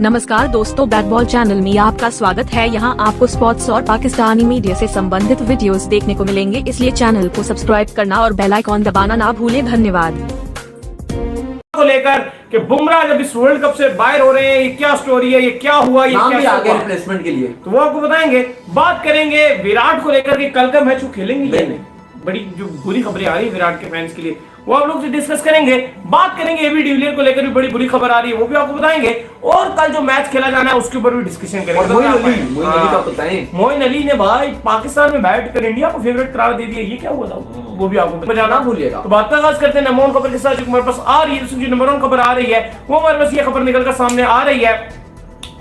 नमस्कार दोस्तों, bat ball channel में आपका स्वागत है। यहां आपको स्पोर्ट्स और पाकिस्तानी मीडिया से संबंधित वीडियोस देखने को मिलेंगे, इसलिए चैनल को सब्सक्राइब करना और बेल आइकॉन दबाना ना भूलें। धन्यवाद। को लेकर कि बुमराह जब इस वर्ल्ड कप से बाहर हो रहे हैं, ये क्या स्टोरी है, ये क्या हुआ, ये नाम भी क्या आ गया रिप्लेसमेंट के लिए, तो वो आपको बताएंगे। बात करेंगे विराट को लेकर कि कल का मैच वो खेलेंगे या नहीं। बड़ी जो बुरी खबरें आ रही है विराट के फैंस के लिए, वो आप लोग से डिस्कस करेंगे। बात करेंगे एबी डिविलियर को लेकर भी बड़ी बुरी खबर आ रही है, वो भी आपको बताएंगे। और कल जो मैच खेला जाना है उसके ऊपर भी डिस्कशन करेंगे। मोइन अली ने भाई पाकिस्तान में बैठ कर इंडिया को फेवरेट करार दे दिया, ये क्या हुआ था वो भी आपको जाना भूलिएगा। तो बात का आगाज करते हैं नंबर वन खबर के साथ, जो हमारे पास आ रही है। जो नंबर वन खबर आ रही है वो हमारे पास ये खबर निकलकर सामने आ रही है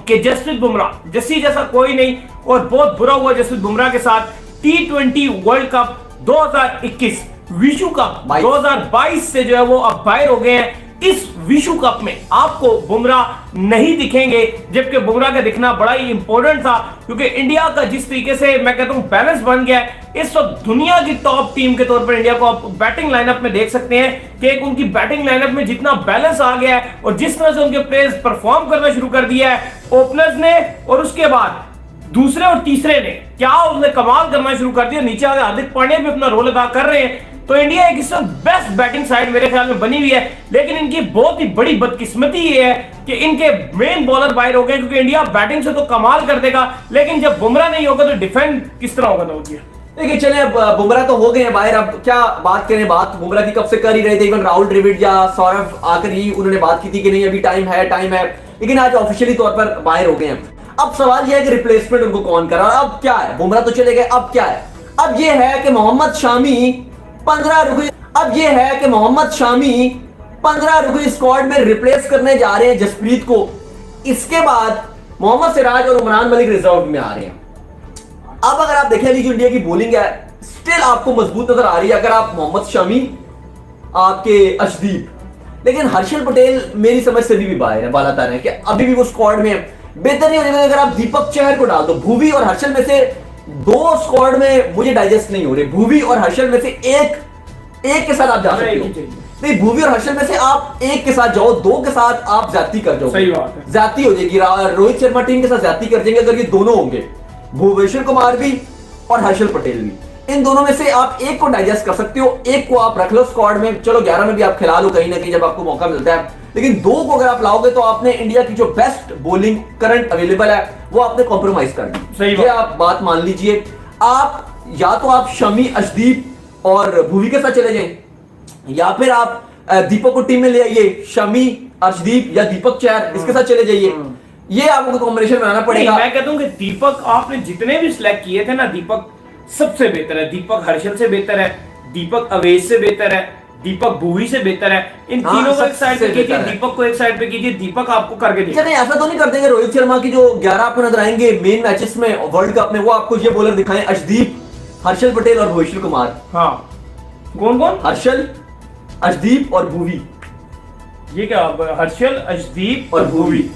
कि जसप्रीत बुमराह जस्सी जैसा कोई नहीं, और बहुत बुरा हुआ जसप्रीत बुमराह के साथ। T20 वर्ल्ड कप 2021 विश्व कप 2022 से जो है वो अब बाहर हो गए हैं। इस विश्व कप में आपको बुमराह नहीं दिखेंगे, जबकि बुमराह का दिखना बड़ा ही इंपॉर्टेंट था, क्योंकि इंडिया का जिस तरीके से मैं कहता हूं बैलेंस बन गया है, इस वक्त दुनिया की टॉप टीम के तौर पर इंडिया को आप बैटिंग लाइनअप में देख सकते हैं कि एक उनकी बैटिंग लाइनअप में जितना बैलेंस आ गया है और जिस तरह से उनके प्लेयर्स परफॉर्म करना शुरू कर दिया है ओपनर्स ने, और उसके बाद दूसरे और तीसरे ने क्या उसने कमाल करना शुरू कर दिया। नीचे आगे हार्दिक पांड्या भी अपना रोल अदा कर रहे हैं। तो इंडिया एक इस वक्त बेस्ट बैटिंग साइड मेरे ख्याल में बनी हुई है, लेकिन इनकी बहुत ही बड़ी बदकिस्मती ये है कि इनके मेन बॉलर बाहर हो गए, क्योंकि इंडिया बैटिंग से तो कमाल कर देगा, लेकिन जब बुमराह नहीं होगा तो डिफेंड किस तरह होगा। देखिए चले, बुमराह तो हो गए हैं बाहर, अब क्या बात करें। बात बुमराह की कब से कर ही रहे थे, इवन राहुल द्रविड़ या सौरभ आकर ही उन्होंने बात की थी कि नहीं अभी टाइम है, लेकिन आज ऑफिशियली तौर पर बाहर हो गए हैं। अब सवाल यह है कि रिप्लेसमेंट उनको कौन करा। अब क्या है, बुमराह तो चले गए, अब क्या है। अब यह है कि मोहम्मद शामी 15 रुपए स्क्वाड में रिप्लेस करने जा रहे हैं जसप्रीत को। इसके बाद मोहम्मद सिराज और उमरान मलिक रिजर्व में आ रहे हैं। अब अगर आप देखें जो इंडिया की बॉलिंग है स्टिल आपको मजबूत नजर आ रही है। अगर आप मोहम्मद शमी, आपके अर्शदीप, लेकिन हर्षल पटेल मेरी समझ से भी बाहर है, बालातर है कि अभी भी वो स्क्वाड में बेहतर नहीं हो जाएगा। अगर आप दीपक चहर को डाल दो, भुवी और हर्षल में से दो स्क्वाड में मुझे डाइजेस्ट नहीं हो रहे। भुवी और हर्षल में से एक के साथ आप जा सकते हो, नहीं भुवी और हर्षल में से आप एक के साथ जाओ, दो के साथ आप ज्यादती कर जाओ, सही बात है, ज्यादती हो जाएगी। रोहित शर्मा टीम के साथ ज्यादती कर देंगे अगर ये दोनों होंगे, भुवनेश्वर कुमार भी और हर्षल पटेल भी। इन दोनों में से आप एक को डाइजेस्ट कर सकते हो, एक को आप रख लो स्क्वाड में। चलो 11 में भी आप खिला लो कहीं ना कहीं जब आपको मौका मिलता है, लेकिन दो को अगर आप लाओगे तो आपने इंडिया की जो बेस्ट बॉलिंग करंट अवेलेबल है वो आपने कॉम्प्रोमाइज कर दी। ये आप बात मान लीजिए। आप या तो आप शमी, अर्शदीप और भुवी के साथ चले जाएं, या फिर आप दीपक को टीम में ले आइए, शमी, अर्शदीप या दीपक चहर, इसके साथ चले जाइए। ये आपको कॉम्बिनेशन बनाना पड़ेगा। मैं कहता हूं कि दीपक आपने जितने भी सिलेक्ट किए थे ना, दीपक सबसे बेहतर है, दीपक हर्षल से बेहतर है, दीपक अवेश से बेहतर है, दीपक भुवी से बेहतर है। इन तीनों को एक साइड पे कीजिए, दीपक को एक साइड पे कीजिए, दीपक आपको करके दीजिए। नहीं ऐसा तो नहीं कर देंगे। रोहित शर्मा की जो 11 आपको नजर आएंगे मेन मैचेस में वर्ल्ड कप में, वो आपको ये बॉलर दिखाएं, अर्शदीप, हर्षल पटेल और भुवनेश्वर कुमार। हाँ, कौन हर्षल, अर्शदीप और भुवी। ये क्या हर्षल, अर्शदीप और भुवी?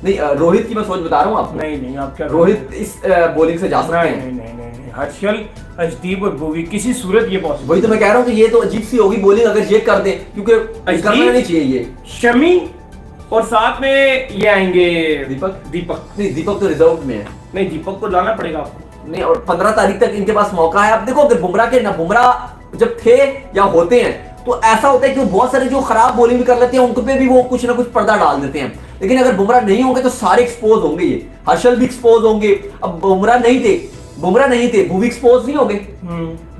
नहीं, रोहित की मैं सोच बता रहा हूँ आपको। नहीं आप क्या, रोहित इस बॉलिंग से जा सकते हैं। नहीं, हर्षल, अर्शदीप और भुवी किसी सूरत ये पॉसिबल। वही तो मैं कह रहा हूँ कि ये तो अजीब सी होगी बॉलिंग अगर ये कर दें, क्योंकि करना नहीं चाहिए ये। शमी और साथ में ये आएंगे दीपक नहीं, दीपक तो रिजर्व में है। नहीं, दीपक को लाना पड़ेगा आपको। नहीं, और 15 तारीख तक इनके पास मौका है। आप देखो अगर बुमराह जब थे या होते हैं तो ऐसा होता है कि बहुत सारे जो खराब बॉलिंग भी कर लेते हैं उनको पे भी वो कुछ ना कुछ पर्दा डाल देते हैं। लेकिन अगर बुमराह नहीं होंगे तो सारे एक्सपोज होंगे, ये हर्षल भी एक्सपोज होंगे। अब बुमराह नहीं थे, भुवी एक्सपोज नहीं होंगे।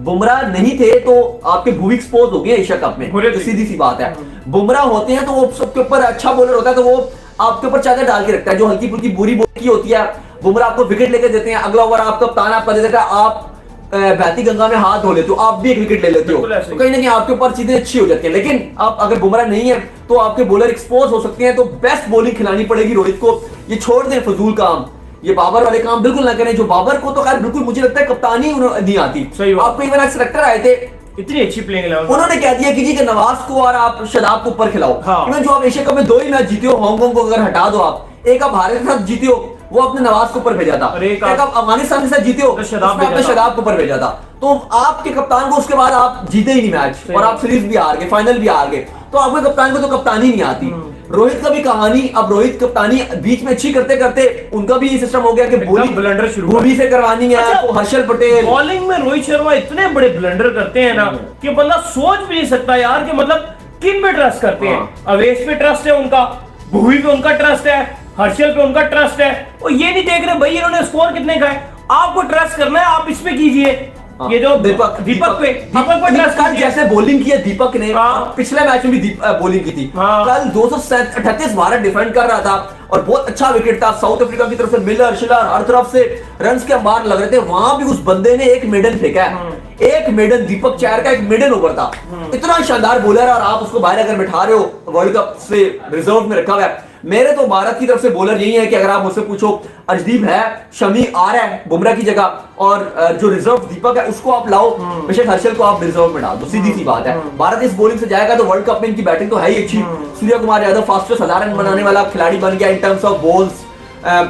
बुमराह नहीं थे तो आपके भुवी एक्सपोज हो गए एशिया कप में, तो सीधी सी बात है। बुमराह होते हैं तो वो सबके ऊपर अच्छा बॉलर होता है, तो वो आपके ऊपर चादर डाल के रखता है। जो हल्की फुल्की बुरी बॉल की होती है, बुमराह आपको विकेट लेकर देते हैं, अगला ओवर आपका कप्तान आपका दे देता है, आप बहती गंगा में हाथ धो लेते हो, आप भी एक विकेट ले लेते हो, तो कहीं ना कहीं आपके ऊपर चीजें अच्छी हो जाती हैं। लेकिन आप अगर बुमराह नहीं है तो आपके बॉलर एक्सपोज हो सकते हैं, तो बेस्ट बॉलिंग खिलानी पड़ेगी रोहित को। ये छोड़ दें फजूल काम, ये बाबर वाले काम बिल्कुल ना करें। जो बाबर को तो खैर बिल्कुल मुझे लगता है कप्तानी नहीं आती। आपको इवन एक सेलेक्टर आए थे, इतनी अच्छी प्लेइंग उन्होंने कह दिया कि जी कि नवाज को और आप शदाब को ऊपर खिलाओ। हाँ। जो आप एशिया कप में 2 ही मैच जीते हो, हांगकांग को अगर हटा दो, आप एक आप भारत के साथ जीते हो, वो अपने नवाज को ऊपर भेजा था। आप अफगानिस्तान के साथ जीते हो, अपने शदाब को ऊपर भेजा था। तो आपके कप्तान को उसके बाद आप जीते ही नहीं मैच और आप सीरीज भी हार गए, फाइनल भी हार गए। तो आपके कप्तान को तो कप्तानी नहीं आती। रोहित का भी कहानी, अब रोहित कप्तानी बीच में अच्छी करते करते उनका भी ये सिस्टम हो गया कि बॉलिंग ब्लंडर शुरू भूमि से करवानी है। तो हर्षल पटेल बॉलिंग में रोहित शर्मा इतने बड़े ब्लंडर करते हैं ना कि बंदा सोच भी नहीं सकता यार कि मतलब किन पे ट्रस्ट करते हैं। अवेश पे ट्रस्ट है उनका, भूमि पे उनका ट्रस्ट है, हर्षल पे उनका ट्रस्ट है। वो ये नहीं देख रहे भाई इन्होंने स्कोर कितने का है। आपको ट्रस्ट करना है, आप इस पे कीजिए। ये जो दीपक पे ट्रस्ट जैसे बॉलिंग की है दीपक ने, पिछले मैच में भी बॉलिंग की थी। कल 238 भारत डिफेंड कर रहा था और बहुत अच्छा विकेट था। साउथ अफ्रीका की तरफ से मिलर शिलर हर तरफ से रन्स के अंबार लग रहे थे। वहां भी उस बंदे ने एक मेडन फेंका है, एक मेडन, दीपक चहर का एक मेडन ओवर था। इतना शानदार बॉलर है और आप उसको बाहर अगर बिठा रहे हो, वर्ल्ड कप से रिजर्व में रखा हुआ है। मेरे तो भारत की तरफ से बॉलर यही है कि अगर आप मुझसे पूछो, अर्शदीप है, शमी आ रहा है बुमराह की जगह, और जो रिजर्व दीपक है उसको आप लाओ, बेशक हर्षल को आप रिजर्व में डाल दो, सीधी सी बात है। भारत इस बॉलिंग से जाएगा तो वर्ल्ड कप में इनकी बैटिंग तो है ही अच्छी। सूर्य कुमार यादव फास्टेस्ट 1000 रन बनाने वाला खिलाड़ी बन गया in terms of balls.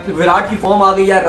Virat की फॉर्म आ गई है।